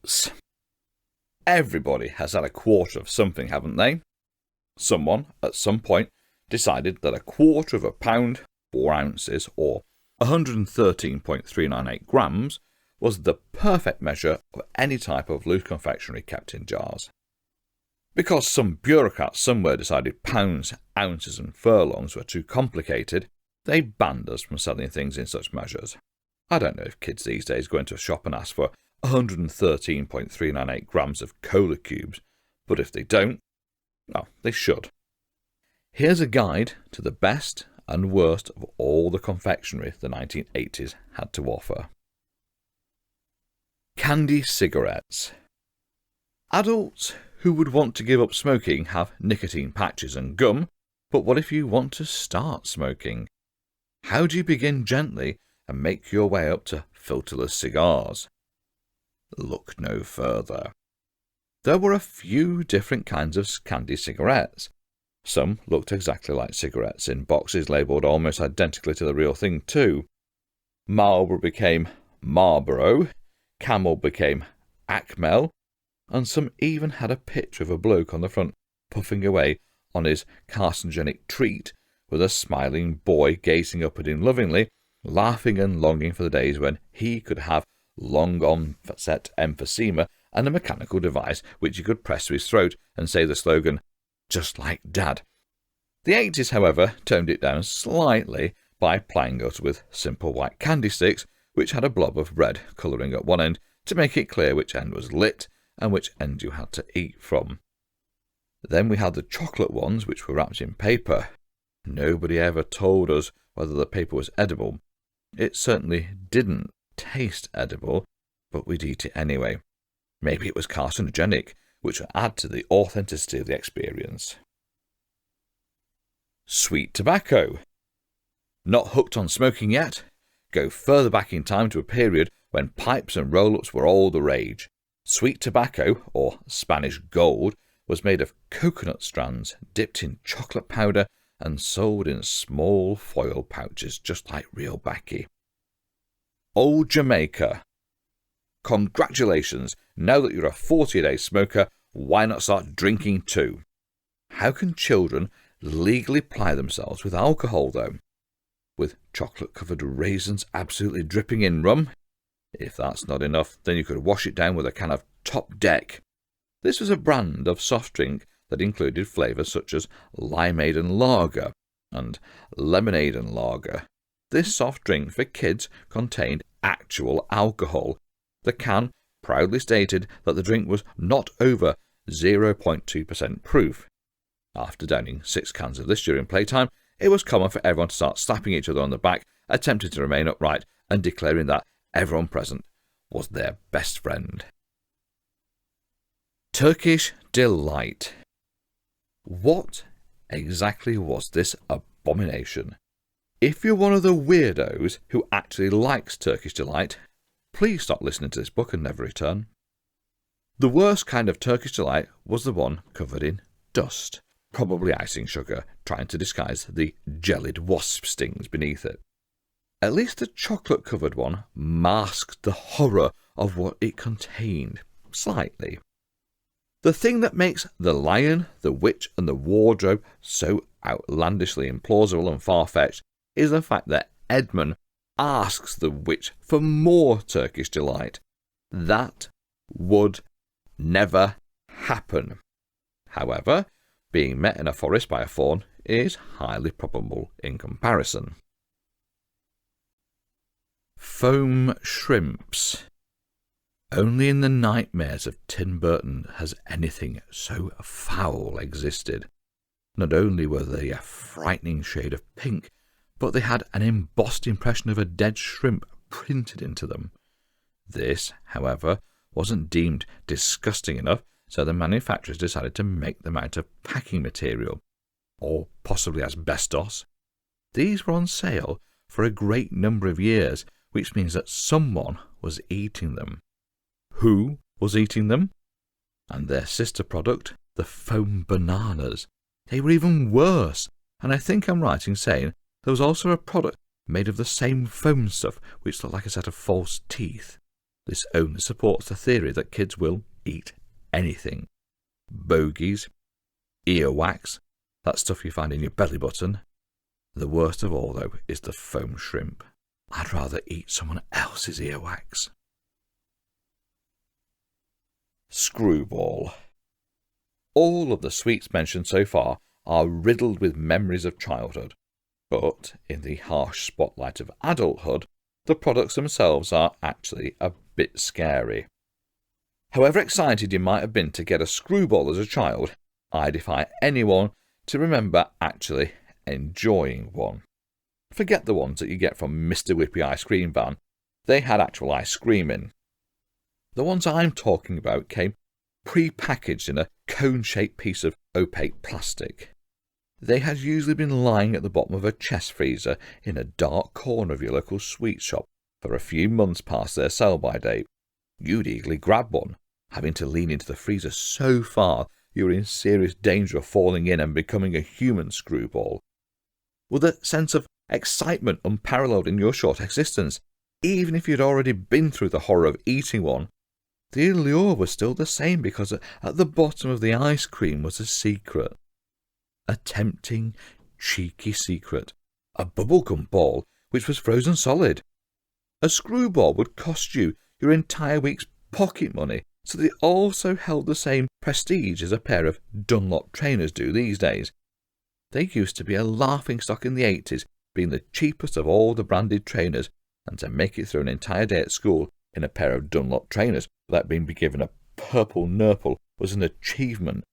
adults. Everybody has had a quarter of something, haven't they? Someone, at some point, decided that a quarter of a pound, 4 ounces, or 113.398 grams, was the perfect measure of any type of loose confectionery kept in jars. Because some bureaucrat somewhere decided pounds, ounces and furlongs were too complicated, they banned us from selling things in such measures. I don't know if kids these days go into a shop and ask for 113.398 grams of cola cubes, but if they don't, well, they should. Here's a guide to the best and worst of all the confectionery the 1980s had to offer. Candy cigarettes. Adults who would want to give up smoking have nicotine patches and gum, but what if you want to start smoking? How do you begin gently and make your way up to filterless cigars? Look no further. There were a few different kinds of candy cigarettes. Some looked exactly like cigarettes in boxes labelled almost identically to the real thing too. Marlboro became Marlboro, Camel became Acmel, and some even had a picture of a bloke on the front puffing away on his carcinogenic treat with a smiling boy gazing up at him lovingly, laughing and longing for the days when he could have long-onset emphysema and a mechanical device which he could press to his throat and say the slogan, "Just like Dad." The 80s, however, toned it down slightly by plying us with simple white candy sticks which had a blob of red colouring at one end to make it clear which end was lit and which end you had to eat from. Then we had the chocolate ones which were wrapped in paper. Nobody ever told us whether the paper was edible. It certainly didn't taste edible, but we'd eat it anyway. Maybe it was carcinogenic, which would add to the authenticity of the experience. Sweet tobacco. Not hooked on smoking yet? Go further back in time to a period when pipes and roll-ups were all the rage. Sweet tobacco, or Spanish gold, was made of coconut strands dipped in chocolate powder and sold in small foil pouches just like real baccy. Old Jamaica. Congratulations, now that you're a 40-a-day smoker, why not start drinking too? How can children legally ply themselves with alcohol though? With chocolate-covered raisins absolutely dripping in rum? If that's not enough, then you could wash it down with a can of Top Deck. This was a brand of soft drink that included flavours such as limeade and lager and lemonade and lager. This soft drink for kids contained actual alcohol. The can proudly stated that the drink was not over 0.2% proof. After downing 6 cans of this during playtime, it was common for everyone to start slapping each other on the back, attempting to remain upright and declaring that everyone present was their best friend. Turkish Delight. What exactly was this abomination? If you're one of the weirdos who actually likes Turkish Delight, please stop listening to this book and never return. The worst kind of Turkish Delight was the one covered in dust, probably icing sugar, trying to disguise the jellied wasp stings beneath it. At least the chocolate-covered one masked the horror of what it contained, slightly. The thing that makes The Lion, the Witch and the Wardrobe so outlandishly implausible and far-fetched is the fact that Edmund asks the witch for more Turkish Delight. That would never happen. However, being met in a forest by a fawn is highly probable in comparison. Foam shrimps. Only in the nightmares of Tim Burton has anything so foul existed. Not only were they a frightening shade of pink, but they had an embossed impression of a dead shrimp printed into them. This, however, wasn't deemed disgusting enough, so the manufacturers decided to make them out of packing material, or possibly asbestos. These were on sale for a great number of years, which means that someone was eating them. Who was eating them? And their sister product, the foam bananas. They were even worse, and I think I'm right in saying there was also a product made of the same foam stuff which looked like a set of false teeth. This only supports the theory that kids will eat anything. Bogies, earwax, that stuff you find in your belly button. The worst of all, though, is the foam shrimp. I'd rather eat someone else's earwax. Screwball. All of the sweets mentioned so far are riddled with memories of childhood, but in the harsh spotlight of adulthood, the products themselves are actually a bit scary. However excited you might have been to get a screwball as a child, I defy anyone to remember actually enjoying one. Forget the ones that you get from Mr. Whippy ice cream van. They had actual ice cream in. The ones I'm talking about came pre-packaged in a cone-shaped piece of opaque plastic. They had usually been lying at the bottom of a chest freezer in a dark corner of your local sweet shop for a few months past their sell-by date. You'd eagerly grab one, having to lean into the freezer so far you were in serious danger of falling in and becoming a human screwball. With a sense of excitement unparalleled in your short existence, even if you'd already been through the horror of eating one, the allure was still the same because at the bottom of the ice cream was a secret. A tempting, cheeky secret. A bubblegum ball which was frozen solid. A screwball would cost you your entire week's pocket money, so that it also held the same prestige as a pair of Dunlop trainers do these days. They used to be a laughingstock in the 80s, being the cheapest of all the branded trainers, and to make it through an entire day at school in a pair of Dunlop trainers without being given a purple nurple was an achievement.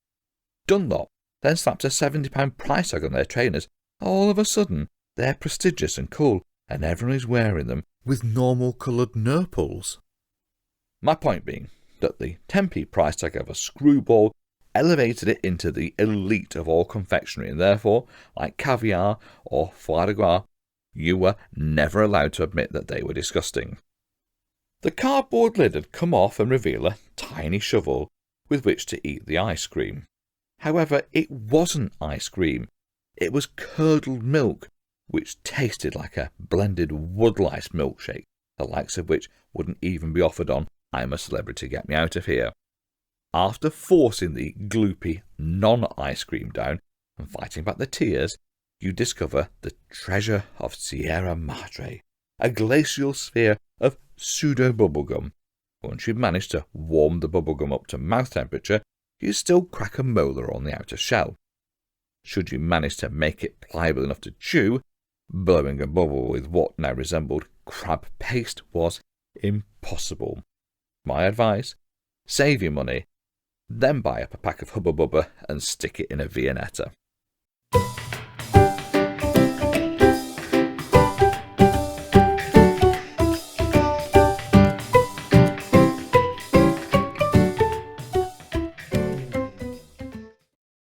Dunlop then slapped a £70 price tag on their trainers. All of a sudden, they're prestigious and cool, and everyone is wearing them with normal coloured nurples. My point being that the 10p price tag of a screwball elevated it into the elite of all confectionery, and therefore, like caviar or foie de gras, you were never allowed to admit that they were disgusting. The cardboard lid had come off and reveal a tiny shovel with which to eat the ice cream. However, it wasn't ice cream. It was curdled milk, which tasted like a blended woodlice milkshake, the likes of which wouldn't even be offered on I'm a Celebrity, Get Me Out of Here. After forcing the gloopy non-ice cream down and fighting back the tears, you discover the treasure of Sierra Madre, a glacial sphere of pseudo-bubblegum. Once you've managed to warm the bubblegum up to mouth temperature, you still crack a molar on the outer shell. Should you manage to make it pliable enough to chew, blowing a bubble with what now resembled crab paste was impossible. My advice, save your money, then buy up a pack of Hubba Bubba and stick it in a Viennetta.